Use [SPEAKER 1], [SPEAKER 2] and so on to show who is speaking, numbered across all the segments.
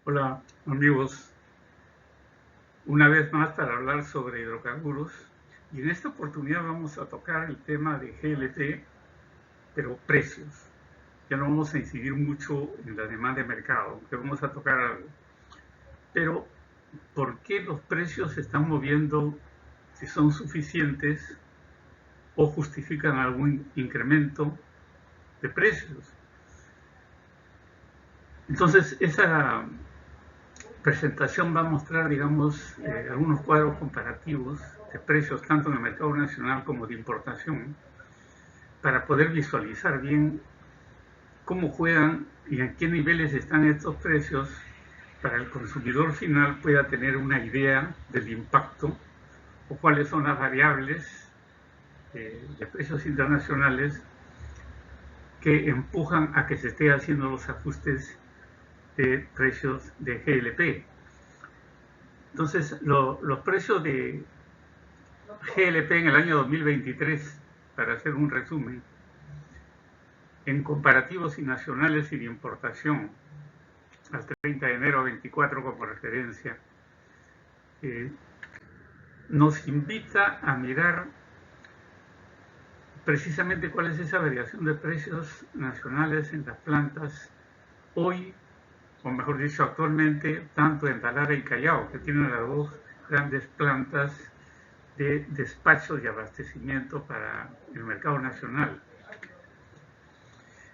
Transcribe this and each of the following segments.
[SPEAKER 1] Hola amigos, una vez más para hablar sobre hidrocarburos y en esta oportunidad vamos a tocar el tema de GLP, pero precios. Ya no vamos a incidir mucho en la demanda de mercado, aunque vamos a tocar algo. Pero, ¿por qué los precios se están moviendo si son suficientes o justifican algún incremento de precios? Entonces, esa presentación va a mostrar, digamos, algunos cuadros comparativos de precios tanto en el mercado nacional como de importación para poder visualizar bien cómo juegan y en qué niveles están estos precios para el consumidor final pueda tener una idea del impacto o cuáles son las variables de precios internacionales que empujan a que se esté haciendo los ajustes de precios de GLP. Entonces, los precios de GLP en el año 2023, para hacer un resumen, en comparativos y nacionales y de importación, al 30 de enero 24 como referencia, eh, nos invita a mirar precisamente cuál es esa variación de precios nacionales en las plantas hoy, o mejor dicho, actualmente, tanto en Talara y Callao, que tienen las dos grandes plantas de despacho y abastecimiento para el mercado nacional.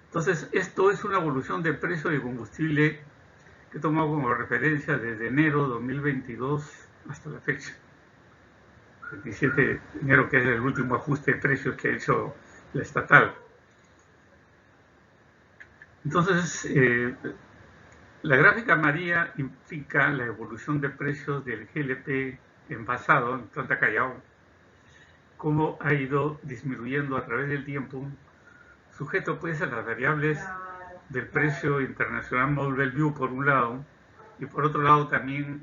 [SPEAKER 1] Entonces, esto es una evolución del precio de combustible que he tomado como referencia desde enero 2022 hasta la fecha. 27 de enero, que es el último ajuste de precios que ha hecho la estatal. Entonces, la gráfica amarilla implica la evolución de precios del GLP envasado en planta Callao, cómo ha ido disminuyendo a través del tiempo, sujeto pues a las variables del precio internacional Mobile View por un lado, y por otro lado también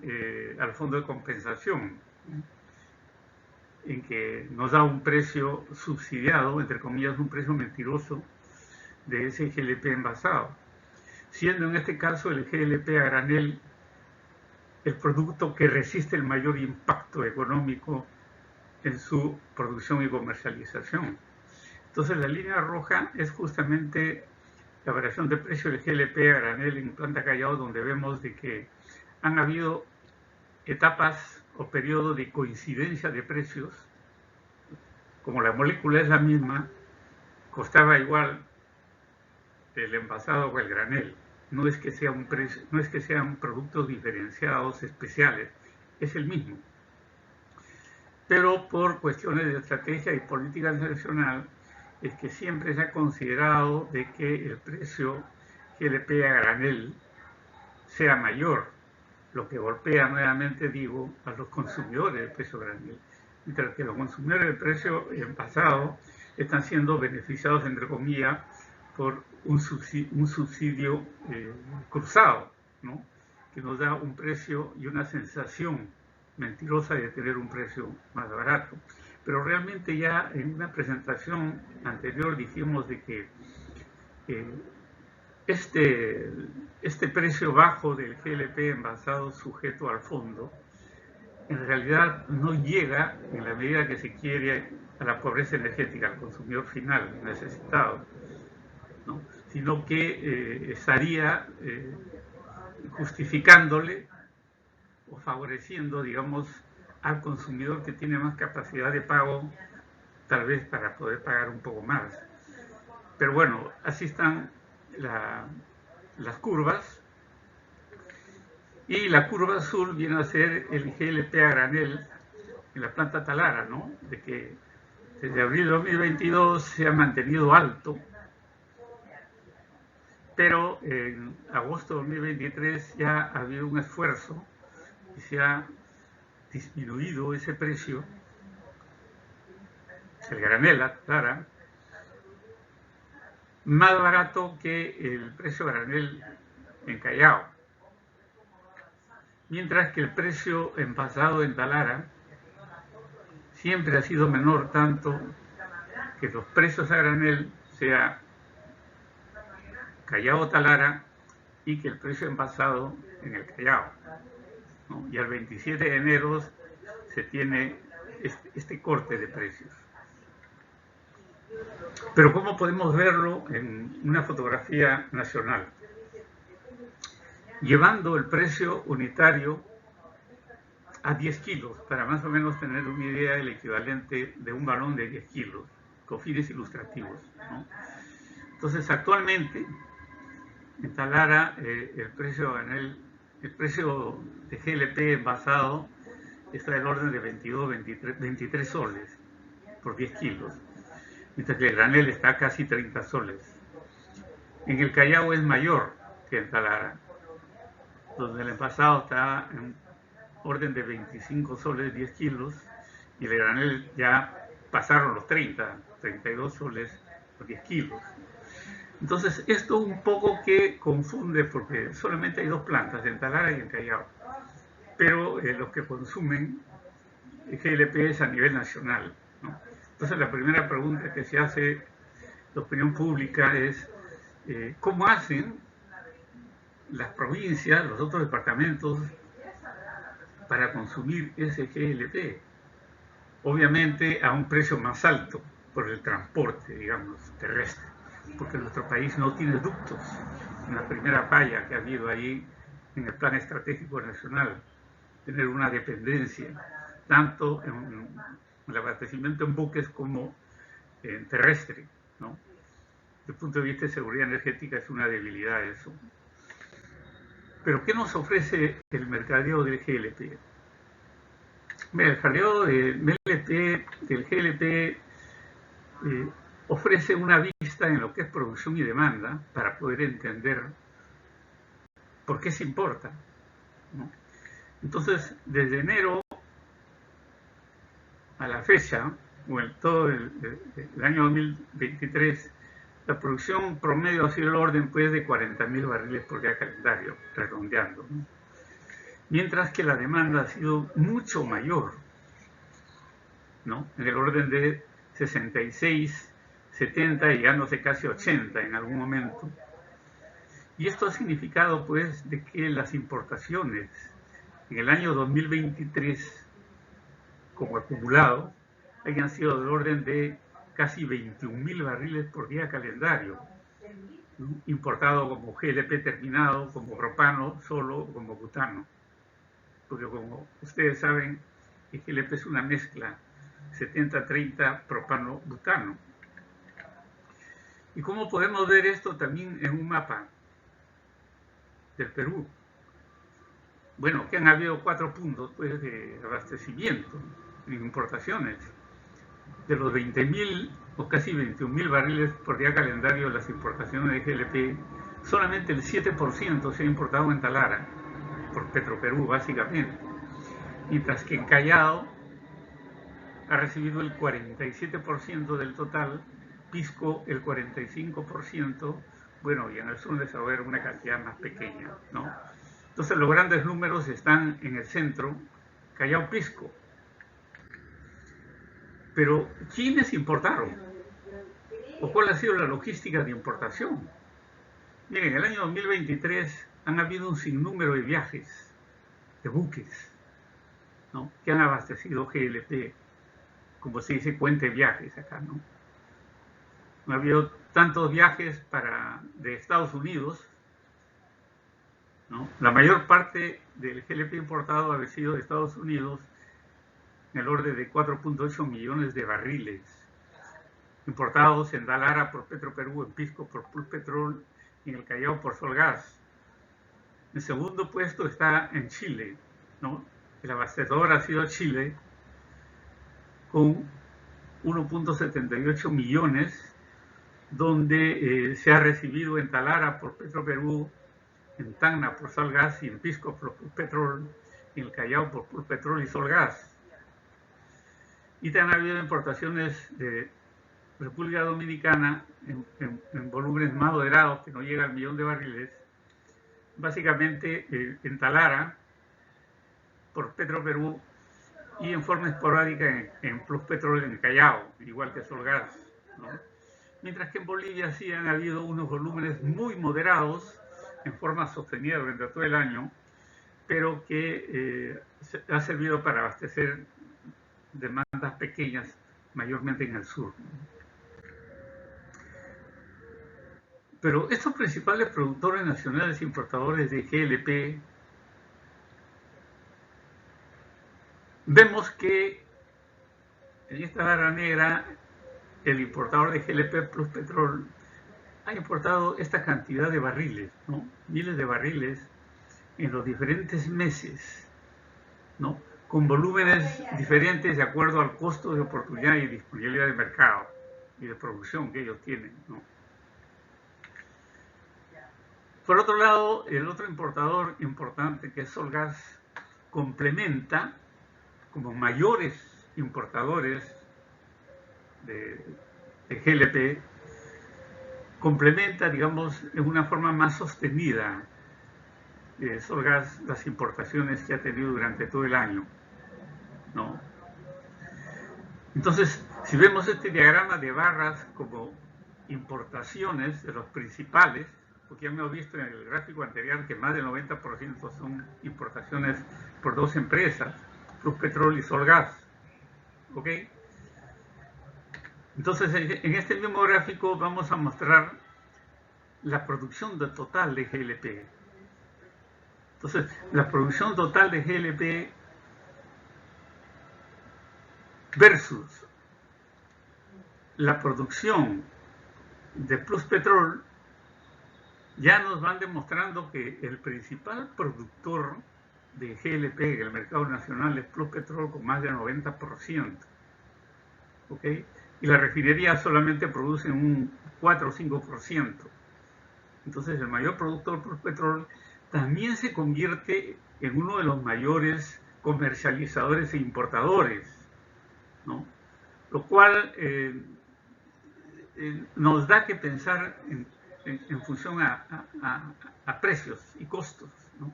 [SPEAKER 1] al fondo de compensación, en que nos da un precio subsidiado, entre comillas, un precio mentiroso de ese GLP envasado, siendo en este caso el GLP a granel el producto que resiste el mayor impacto económico en su producción y comercialización. Entonces la línea roja es justamente la variación de precio del GLP a granel en planta Callao, donde vemos de que han habido etapas o periodos de coincidencia de precios, como la molécula es la misma, costaba igual el envasado o el granel. No es que sea un precio, no es que sean productos diferenciados especiales, es el mismo. Pero por cuestiones de estrategia y política internacional es que siempre se ha considerado de que el precio GLP a granel sea mayor, lo que golpea nuevamente, digo, a los consumidores del precio granel, mientras que los consumidores del precio envasado están siendo beneficiados, entre comillas, por un subsidio cruzado, ¿no? Que nos da un precio y una sensación mentirosa de tener un precio más barato. Pero realmente ya en una presentación anterior dijimos de que eh, este precio bajo del GLP envasado sujeto al fondo en realidad no llega en la medida que se quiere a la pobreza energética, al consumidor final necesitado, ¿no? Sino que estaría justificándole o favoreciendo, digamos, al consumidor que tiene más capacidad de pago, tal vez para poder pagar un poco más. Pero bueno, así están las curvas. Y la curva azul viene a ser el GLP a granel en la planta Talara, ¿no? De que desde abril de 2022 se ha mantenido alto, pero en agosto de 2023 ya ha habido un esfuerzo y se ha disminuido ese precio, el granel, la Talara, más barato que el precio granel en Callao, mientras que el precio envasado en Talara siempre ha sido menor, tanto que los precios a granel, sea Callao o Talara, y que el precio envasado en el Callao, ¿no? Y al 27 de enero se tiene este corte de precios. Pero ¿cómo podemos verlo en una fotografía nacional? Llevando el precio unitario a 10 kilos, para más o menos tener una idea del equivalente de un balón de 10 kilos, con fines ilustrativos, ¿no? Entonces, actualmente, en Talara, el precio de GLP envasado está del orden de 22, 23 soles por 10 kilos, mientras que el granel está a casi 30 soles. En el Callao es mayor que en Talara, donde el envasado está en orden de 25 soles 10 kilos y el granel ya pasaron los 32 soles por 10 kilos. Entonces, esto un poco que confunde, porque solamente hay dos plantas, en Talara y en Callao, pero los que consumen GLP es a nivel nacional, ¿no? Entonces, la primera pregunta que se hace la opinión pública es ¿cómo hacen las provincias, los otros departamentos, para consumir ese GLP? Obviamente a un precio más alto por el transporte, digamos, terrestre, porque nuestro país no tiene ductos. En la primera falla que ha habido ahí en el Plan Estratégico Nacional, tener una dependencia, tanto en el abastecimiento en buques como en terrestre, ¿no? Desde el punto de vista de seguridad energética es una debilidad eso. Pero ¿qué nos ofrece el mercadeo del GLP? Mira, el mercadeo del GLP ofrece una vista en lo que es producción y demanda para poder entender por qué se importa, ¿no? Entonces, desde enero a la fecha, o en todo el año 2023, la producción promedio ha sido el orden pues, de 40.000 barriles por día calendario, redondeando, ¿no? Mientras que la demanda ha sido mucho mayor, ¿no? En el orden de 66, 70, llegándose casi 80 en algún momento. Y esto ha significado pues de que las importaciones en el año 2023 como acumulado hayan sido del orden de casi 21.000 barriles por día calendario, ¿no? Importado como GLP terminado, como propano solo, como butano. Porque como ustedes saben, el GLP es una mezcla 70-30 propano-butano. ¿Y cómo podemos ver esto también en un mapa del Perú? Bueno, que han habido 4 puntos pues, de abastecimiento en importaciones. De los 20.000 o casi 21.000 barriles por día calendario de las importaciones de GLP, solamente el 7% se ha importado en Talara, por Petroperú básicamente. Mientras que en Callao ha recibido el 47% del total, Pisco el 45%, bueno, y en el sur debe haber una cantidad más pequeña, ¿no? Entonces los grandes números están en el centro, Callao, Pisco. Pero, ¿quiénes importaron? ¿O cuál ha sido la logística de importación? Miren, en el año 2023 han habido un sinnúmero de viajes, de buques, ¿no? Que han abastecido GLP, como se dice, cuente viajes acá, ¿no? No ha habido tantos viajes de Estados Unidos, ¿no? La mayor parte del GLP importado ha sido de Estados Unidos, en el orden de 4.8 millones de barriles, importados en Talara por Petroperú, en Pisco por Pulpetrol y en el Callao por Solgas. En segundo puesto está en Chile, ¿no? El abastecedor ha sido Chile, con 1.78 millones, donde se ha recibido en Talara por Petroperú, en Tacna por Solgas y en Pisco por Pulpetrol, y en el Callao por Pulpetrol y Solgas. Y también ha habido importaciones de República Dominicana en volúmenes más moderados, que no llegan al 1.000.000 de barriles, básicamente en Talara, por Petroperú, y en forma esporádica en Pluspetrol en el Callao, igual que Solgas, ¿no? Mientras que en Bolivia sí han habido unos volúmenes muy moderados en forma sostenida durante todo el año, pero que ha servido para abastecer demandas pequeñas, mayormente en el sur. Pero estos principales productores nacionales importadores de GLP, vemos que en esta barra negra el importador de GLP Plus Petrol ha importado esta cantidad de barriles, ¿no? Miles de barriles en los diferentes meses, ¿no? Con volúmenes diferentes de acuerdo al costo de oportunidad y disponibilidad de mercado y de producción que ellos tienen, ¿no? Por otro lado, el otro importador importante, que es Solgas, complementa como mayores importadores de GLP, complementa, digamos, en una forma más sostenida Solgas las importaciones que ha tenido durante todo el año, ¿no? Entonces, si vemos este diagrama de barras como importaciones de los principales, porque ya hemos visto en el gráfico anterior que más del 90% son importaciones por dos empresas, Plus Petrol y Solgas, ¿ok? Entonces, en este mismo gráfico vamos a mostrar la producción total de GLP. Entonces, la producción total de GLP versus la producción de Plus Petrol, ya nos van demostrando que el principal productor de GLP en el mercado nacional es Plus Petrol con más del 90%. ¿Ok? Y la refinería solamente produce un 4 o 5%. Entonces el mayor productor Plus Petrol también se convierte en uno de los mayores comercializadores e importadores, ¿no? Lo cual nos da que pensar en función a precios y costos, ¿no?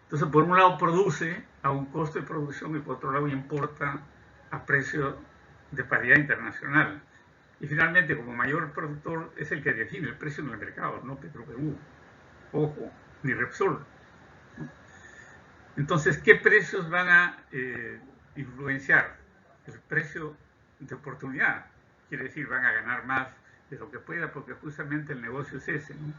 [SPEAKER 1] Entonces, por un lado produce a un costo de producción y por otro lado importa a precio de paridad internacional. Y finalmente, como mayor productor, es el que define el precio en el mercado, no Petroperú, ojo, ni Repsol. Entonces, ¿qué precios van a influenciar? El precio de oportunidad. Quiere decir, van a ganar más de lo que pueda, porque justamente el negocio es ese, ¿no?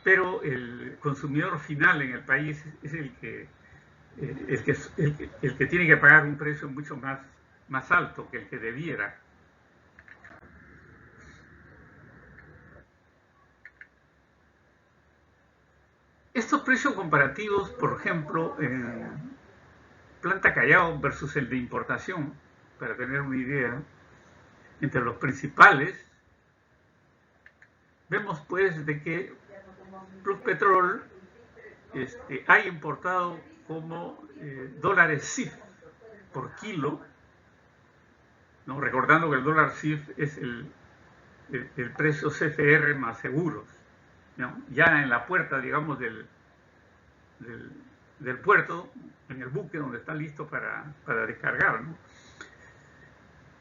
[SPEAKER 1] Pero el consumidor final en el país es el que tiene que pagar un precio mucho más alto que el que debiera. Estos precios comparativos, por ejemplo, en Planta Callao versus el de importación, para tener una idea, entre los principales, vemos pues de que Plus Petrol ha importado como dólares CIF por kilo, ¿no? Recordando que el dólar CIF es el precio CFR más seguros, ¿no? Ya en la puerta, digamos, del puerto, en el buque donde está listo para descargar, ¿no?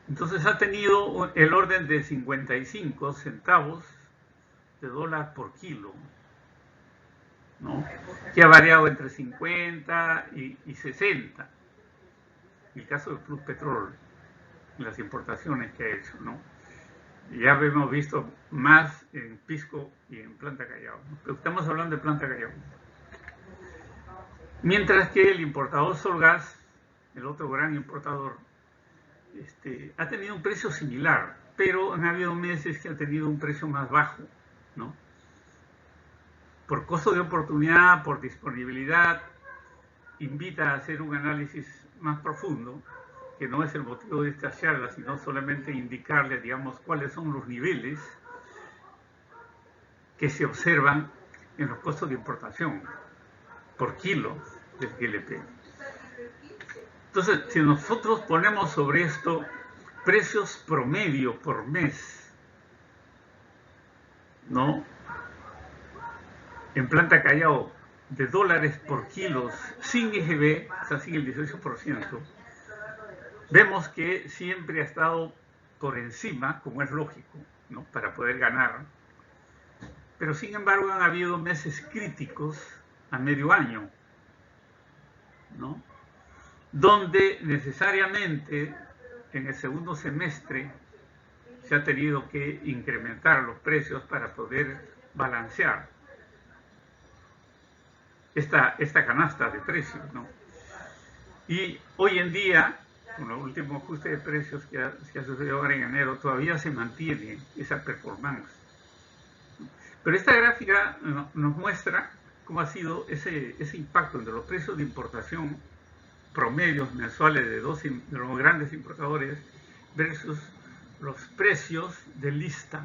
[SPEAKER 1] Entonces ha tenido el orden de 55 centavos de dólar por kilo, ¿no? Que ha variado entre 50 y 60. En el caso de Plus Petrol, en las importaciones que ha hecho, ¿no? Ya hemos visto más en Pisco y en Planta Callao, ¿no? Pero estamos hablando de Planta Callao. Mientras que el importador Solgas, el otro gran importador, ha tenido un precio similar, pero han habido meses que ha tenido un precio más bajo, ¿no? Por costo de oportunidad, por disponibilidad, invita a hacer un análisis más profundo, que no es el motivo de esta charla, sino solamente indicarle, digamos, cuáles son los niveles que se observan en los costos de importación por kilo del GLP. Entonces, si nosotros ponemos sobre esto precios promedio por mes, ¿no? En Planta Callao, de dólares por kilos sin IGB, o sea, sin el 18%, vemos que siempre ha estado por encima, como es lógico, ¿no? Para poder ganar, Pero sin embargo han habido meses críticos a medio año, ¿no? Donde necesariamente en el segundo semestre se ha tenido que incrementar los precios para poder balancear esta canasta de precios, ¿no? Y hoy en día, con los últimos ajustes de precios que ha sucedido ahora en enero, todavía se mantiene esa performance. Pero esta gráfica nos muestra cómo ha sido ese impacto entre los precios de importación promedios mensuales de los grandes importadores versus los precios de lista,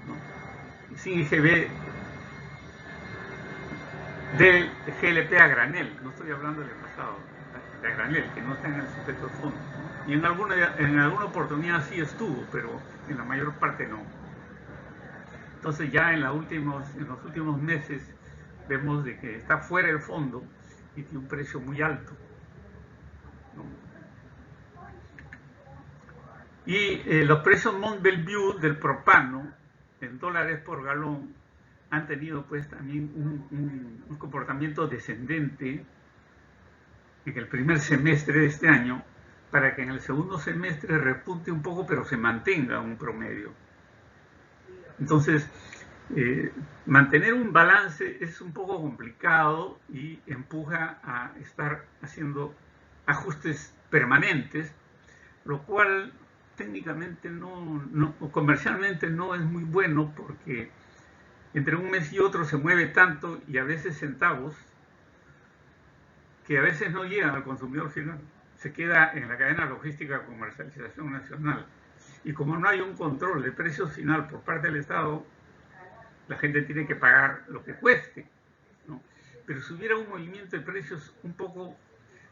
[SPEAKER 1] ¿no? Sin IGB del GLP a granel, no estoy hablando del pasado, de a granel, que no está en el sujeto de fondo, ¿no? Y en alguna oportunidad sí estuvo, pero en la mayor parte no. Entonces ya en los últimos meses vemos de que está fuera del fondo y tiene un precio muy alto, ¿no? Y los precios Mont Belvieu del propano en dólares por galón han tenido pues también un comportamiento descendente en el primer semestre de este año, para que en el segundo semestre repunte un poco, pero se mantenga un promedio. Entonces, mantener un balance es un poco complicado y empuja a estar haciendo ajustes permanentes, lo cual técnicamente comercialmente no es muy bueno, porque entre un mes y otro se mueve tanto y a veces centavos que a veces no llegan al consumidor final, se queda en la cadena logística de comercialización nacional. Y como no hay un control de precios final por parte del Estado, la gente tiene que pagar lo que cueste, ¿no? Pero si hubiera un movimiento de precios un poco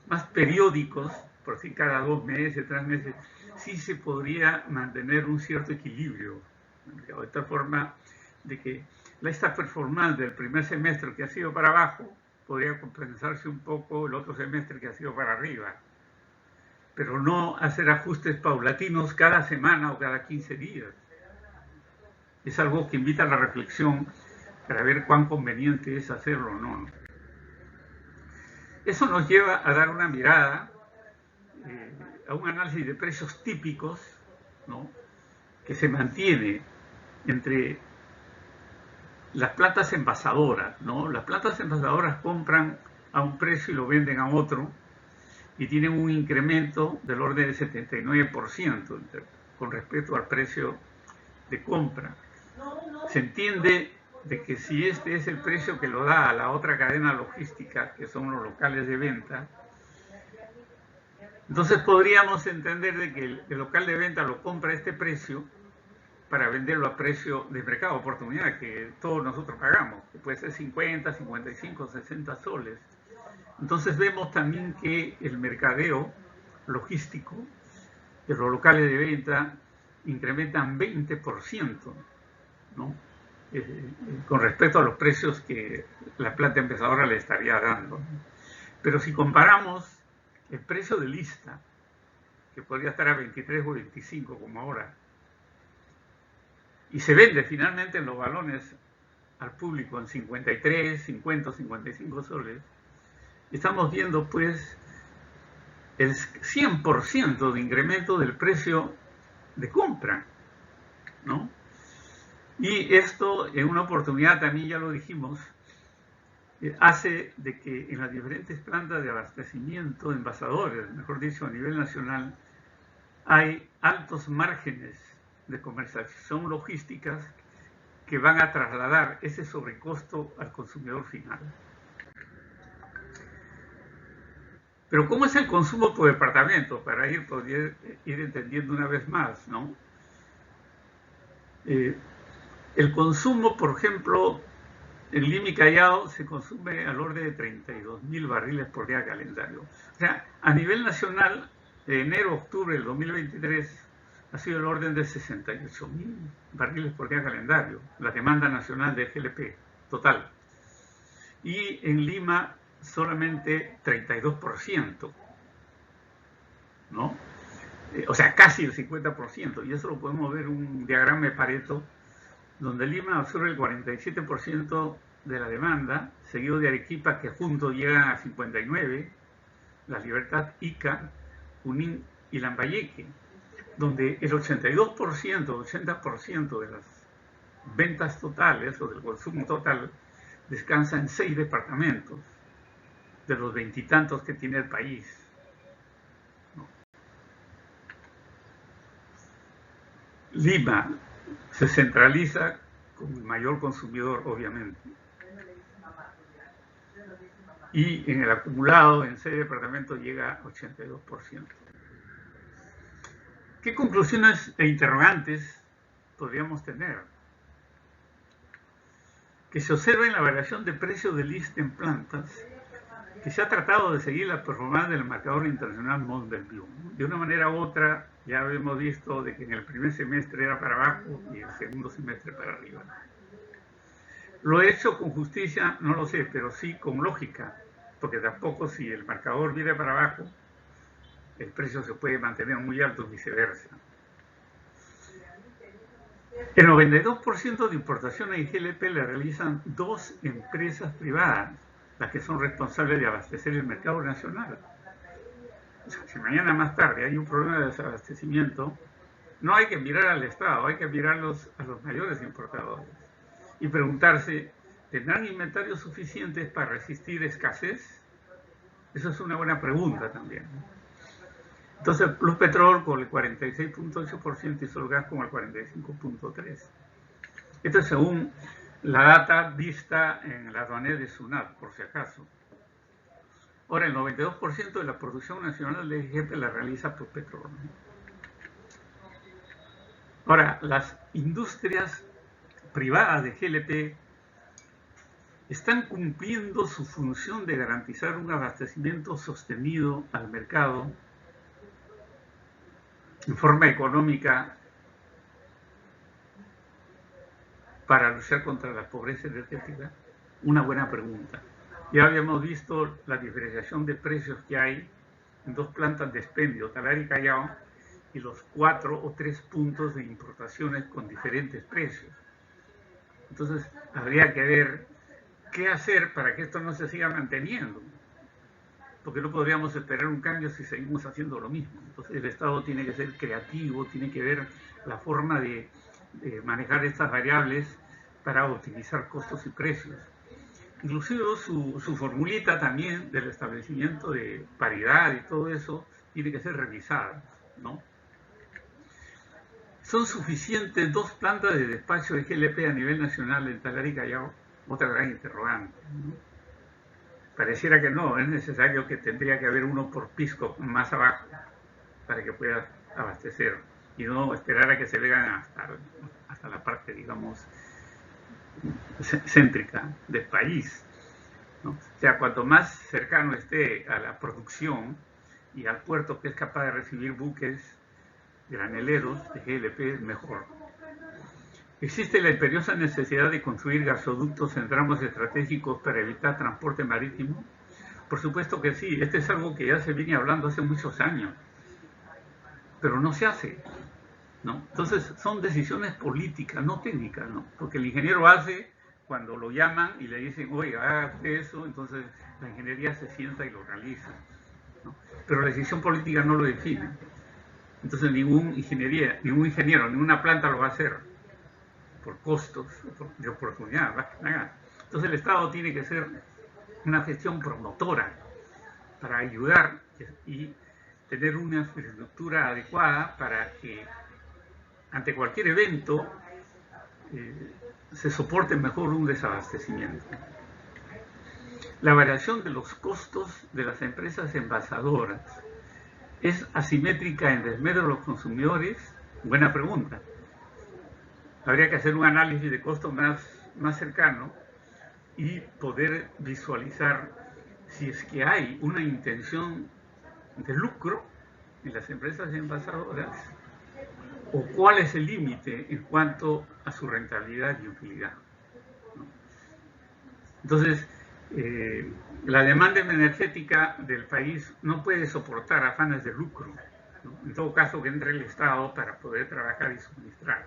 [SPEAKER 1] más periódicos, por decir cada 2 meses, 3 meses, sí se podría mantener un cierto equilibrio, de tal forma de que esta performance del primer semestre que ha sido para abajo podría compensarse un poco el otro semestre que ha sido para arriba, pero no hacer ajustes paulatinos cada semana o cada 15 días. Es algo que invita a la reflexión para ver cuán conveniente es hacerlo o no. Eso nos lleva a dar una mirada a un análisis de precios típicos, ¿no?, que se mantiene entre las plantas envasadoras, ¿no? Las plantas envasadoras compran a un precio y lo venden a otro, y tienen un incremento del orden del 79% con respecto al precio de compra. Se entiende de que si este es el precio que lo da a la otra cadena logística, que son los locales de venta, entonces podríamos entender de que el local de venta lo compra a este precio para venderlo a precio de mercado de oportunidad, que todos nosotros pagamos, que puede ser 50, 55, 60 soles. Entonces vemos también que el mercadeo logístico de los locales de venta incrementan 20%, ¿no?, con respecto a los precios que la planta empesadora le estaría dando. Pero si comparamos el precio de lista, que podría estar a 23 o 25 como ahora, y se vende finalmente en los balones al público en 53, 50, 55 soles, estamos viendo pues el 100% de incremento del precio de compra, ¿no? Y esto, en una oportunidad también ya lo dijimos, hace de que en las diferentes plantas de abastecimiento, envasadores, mejor dicho, a nivel nacional, hay altos márgenes de comercialización logísticas que van a trasladar ese sobrecosto al consumidor final. Pero ¿cómo es el consumo por departamento? Para poder ir entendiendo una vez más, ¿no? El consumo, por ejemplo, en Lima y Callao se consume al orden de 32.000 barriles por día calendario. O sea, a nivel nacional, de enero a octubre del 2023, ha sido el orden de 68.000 barriles por día calendario, la demanda nacional de GLP total. Y en Lima solamente 32%, ¿no? O sea, casi el 50%, y eso lo podemos ver en un diagrama de Pareto, donde Lima absorbe el 47% de la demanda, seguido de Arequipa, que juntos llegan a 59%, La Libertad, Ica, Junín y Lambayeque, donde el 82%, 80% de las ventas totales o del consumo total descansa en 6 departamentos de los 20 y tantos que tiene el país. Lima se centraliza como el mayor consumidor, obviamente. Y en el acumulado en 6 departamentos llega a 82%. ¿Qué conclusiones e interrogantes podríamos tener? Que se observa en la variación de precios del ISSSTE en plantas, que se ha tratado de seguir la performance del marcador internacional Mont Belvieu. De una manera u otra, ya hemos visto de que en el primer semestre era para abajo y el segundo semestre para arriba. ¿Lo he hecho con justicia? No lo sé, pero sí con lógica, porque tampoco si el marcador viene para abajo, el precio se puede mantener muy alto y viceversa. El 92% de importaciones en GLP le realizan 2 empresas privadas, las que son responsables de abastecer el mercado nacional. O sea, si mañana más tarde hay un problema de desabastecimiento, no hay que mirar al Estado, hay que mirar a los mayores importadores y preguntarse, ¿tendrán inventarios suficientes para resistir escasez? Esa es una buena pregunta también. Entonces, Pluspetrol con el 46.8% y Solgas con el 45.3%. Esto es según la data vista en la aduanera de SUNAT, por si acaso. Ahora, el 92% de la producción nacional de GLP la realiza Pluspetrol. Ahora, las industrias privadas de GLP están cumpliendo su función de garantizar un abastecimiento sostenido al mercado en forma económica para luchar contra la pobreza energética. Una buena pregunta. Ya habíamos visto la diferenciación de precios que hay en 2 plantas de expendio, Talar y Callao, y los 4 o 3 puntos de importaciones con diferentes precios. Entonces, habría que ver qué hacer para que esto no se siga manteniendo, porque no podríamos esperar un cambio si seguimos haciendo lo mismo. Entonces, el Estado tiene que ser creativo, tiene que ver la forma de manejar estas variables para optimizar costos y precios. Inclusive su formulita también del establecimiento de paridad y todo eso tiene que ser revisada, ¿no? ¿Son suficientes 2 plantas de despacho de GLP a nivel nacional en Talar y Callao? Otra gran interrogante, ¿no? Pareciera que no, es necesario que tendría que haber uno por Pisco más abajo para que pueda abastecer y no esperar a que se vengan hasta la parte, digamos, céntrica del país, ¿no? O sea, cuanto más cercano esté a la producción y al puerto que es capaz de recibir buques graneleros de GLP, mejor. ¿Existe la imperiosa necesidad de construir gasoductos en tramos estratégicos para evitar transporte marítimo? Por supuesto que sí, este es algo que ya se viene hablando hace muchos años, pero no se hace, ¿no? Entonces son decisiones políticas, no técnicas, ¿no? Porque el ingeniero hace cuando lo llaman y le dicen, oiga, haga usted eso, entonces la ingeniería se sienta y lo realiza, ¿no? Pero la decisión política no lo define. Entonces ningún ingeniero, ninguna planta lo va a hacer por costos de oportunidad. Entonces el Estado tiene que ser una gestión promotora para ayudar y tener una infraestructura adecuada para que ante cualquier evento se soporte mejor un desabastecimiento. La variación de los costos de las empresas envasadoras es asimétrica en desmedro de los consumidores. Buena pregunta. Habría que hacer un análisis de costo más cercano y poder visualizar si es que hay una intención de lucro en las empresas envasadoras o cuál es el límite en cuanto a su rentabilidad y utilidad, ¿no? Entonces, la demanda energética del país no puede soportar afanes de lucro, ¿no? En todo caso que entre el Estado para poder trabajar y suministrar.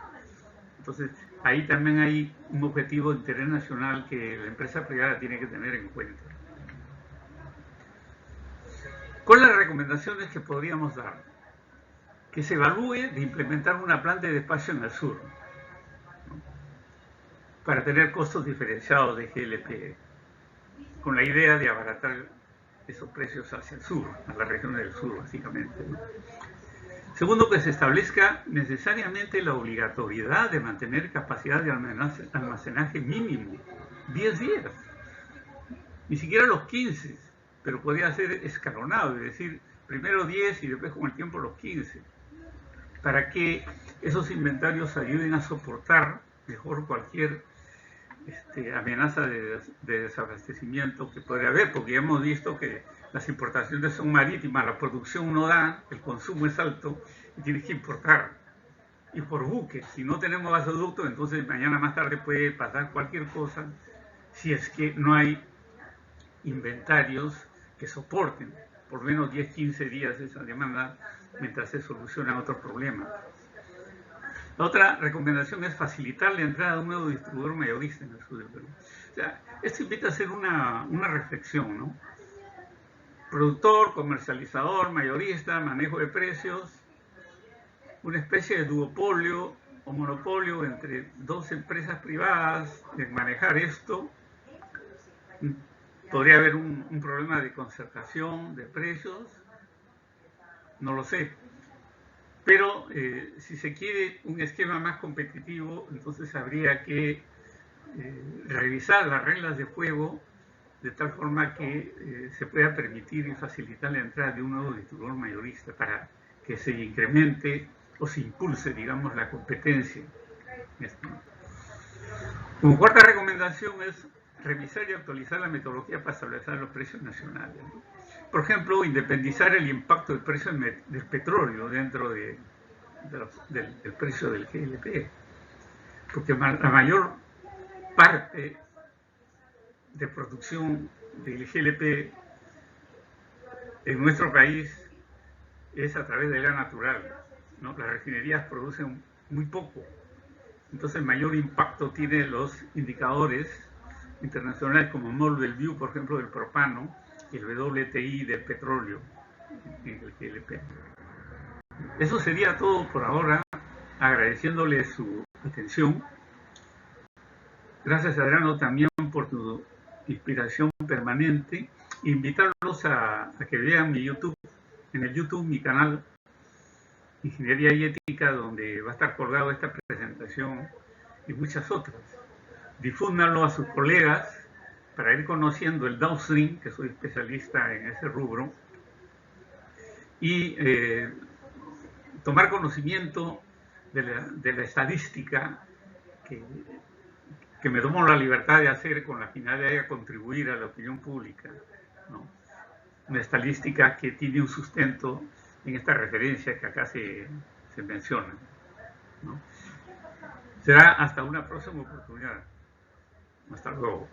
[SPEAKER 1] Entonces, ahí también hay un objetivo de interés nacional que la empresa privada tiene que tener en cuenta. ¿Cuáles son las recomendaciones que podríamos dar? Que se evalúe de implementar una planta de despacho en el sur, ¿no?, para tener costos diferenciados de GLP, con la idea de abaratar esos precios hacia el sur, a la región del sur, básicamente, ¿no? Segundo, que se establezca necesariamente la obligatoriedad de mantener capacidad de almacenaje mínimo, 10 días, ni siquiera los 15, pero podría ser escalonado, es decir, primero 10 y después con el tiempo los 15, para que esos inventarios ayuden a soportar mejor cualquier amenaza de desabastecimiento que podría haber, porque ya hemos visto que las importaciones son marítimas, la producción no da, el consumo es alto y tienes que importar. Y por buques, si no tenemos gasoductos, entonces mañana más tarde puede pasar cualquier cosa si es que no hay inventarios que soporten por lo menos 10-15 días esa demanda mientras se solucionan otros problemas. La otra recomendación es facilitar la entrada de un nuevo distribuidor mayorista en el sur del Perú. O sea, esto invita a hacer una reflexión, ¿no? Productor, comercializador, mayorista, manejo de precios, una especie de duopolio o monopolio entre dos empresas privadas en manejar esto. Podría haber un problema de concertación de precios, no lo sé. Pero si se quiere un esquema más competitivo, entonces habría que revisar las reglas de juego de tal forma que se pueda permitir y facilitar la entrada de un nuevo distribuidor mayorista para que se incremente o se impulse, digamos, la competencia. Como cuarta recomendación es revisar y actualizar la metodología para establecer los precios nacionales, ¿no? Por ejemplo, independizar el impacto del precio del petróleo dentro del precio del GLP, porque la mayor parte de producción del GLP en nuestro país es a través del gas natural, ¿no? Las refinerías producen muy poco, entonces el mayor impacto tienen los indicadores internacionales como Model View, por ejemplo, del propano, y el WTI del petróleo en el GLP. Eso sería todo por ahora, agradeciéndole su atención. Gracias, Adriano, también por tu inspiración permanente. Invitarlos a que vean mi YouTube, en el YouTube, mi canal Ingeniería y Ética, donde va a estar colgado esta presentación y muchas otras. Difúndanlo a sus colegas para ir conociendo el downstream, que soy especialista en ese rubro, y tomar conocimiento de la estadística que me tomo la libertad de hacer con la finalidad de contribuir a la opinión pública, ¿no? Una estadística que tiene un sustento en esta referencia que acá se menciona, ¿no? Será hasta una próxima oportunidad. Hasta luego.